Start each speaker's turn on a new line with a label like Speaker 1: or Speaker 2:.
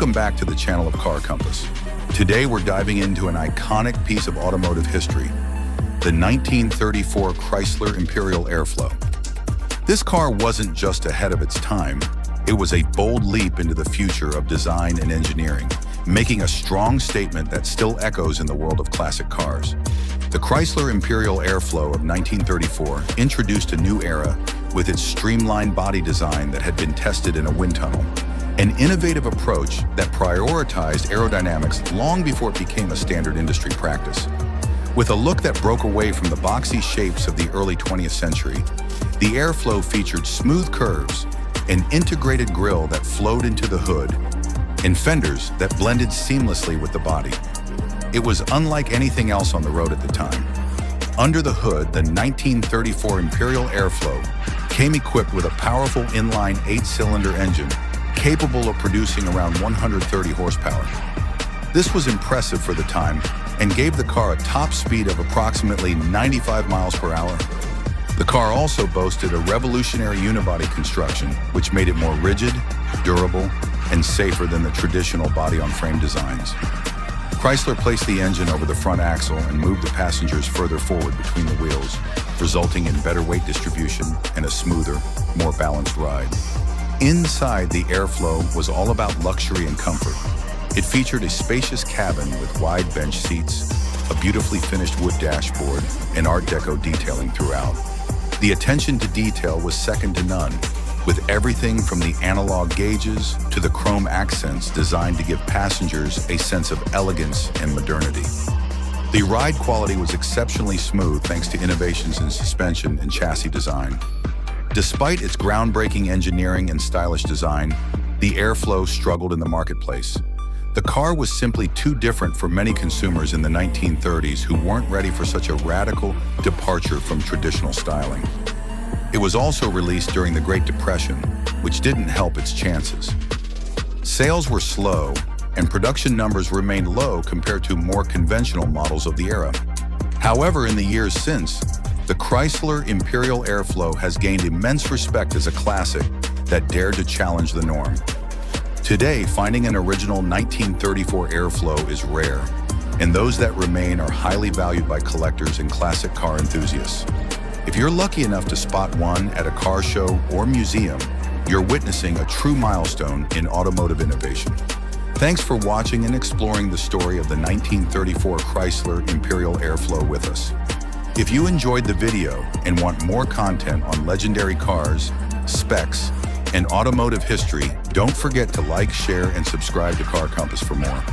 Speaker 1: Welcome back to the channel of Car Compass. Today we're diving into an iconic piece of automotive history, the 1934 Chrysler Imperial Airflow. This car wasn't just ahead of its time, it was a bold leap into the future of design and engineering, making a strong statement that still echoes in the world of classic cars. The Chrysler Imperial Airflow of 1934 introduced a new era with its streamlined body design that had been tested in a wind tunnel, an innovative approach that prioritized aerodynamics long before it became a standard industry practice. With a look that broke away from the boxy shapes of the early 20th century, the Airflow featured smooth curves, an integrated grille that flowed into the hood, and fenders that blended seamlessly with the body. It was unlike anything else on the road at the time. Under the hood, the 1934 Imperial Airflow came equipped with a powerful inline 8-cylinder engine capable of producing around 130 horsepower. This was impressive for the time and gave the car a top speed of approximately 95 miles per hour. The car also boasted a revolutionary unibody construction, which made it more rigid, durable, and safer than the traditional body-on-frame designs. Chrysler placed the engine over the front axle and moved the passengers further forward between the wheels, resulting in better weight distribution and a smoother, more balanced ride. Inside, the Airflow was all about luxury and comfort. It featured a spacious cabin with wide bench seats, a beautifully finished wood dashboard, and Art Deco detailing throughout. The attention to detail was second to none, with everything from the analog gauges to the chrome accents designed to give passengers a sense of elegance and modernity. The ride quality was exceptionally smooth thanks to innovations in suspension and chassis design. Despite its groundbreaking engineering and stylish design, the Airflow struggled in the marketplace. The car was simply too different for many consumers in the 1930s who weren't ready for such a radical departure from traditional styling. It was also released during the Great Depression, which didn't help its chances. Sales were slow, and production numbers remained low compared to more conventional models of the era. However, in the years since, the Chrysler Imperial Airflow has gained immense respect as a classic that dared to challenge the norm. Today, finding an original 1934 Airflow is rare, and those that remain are highly valued by collectors and classic car enthusiasts. If you're lucky enough to spot one at a car show or museum, you're witnessing a true milestone in automotive innovation. Thanks for watching and exploring the story of the 1934 Chrysler Imperial Airflow with us. If you enjoyed the video and want more content on legendary cars, specs, and automotive history, don't forget to like, share, and subscribe to Car Compass for more.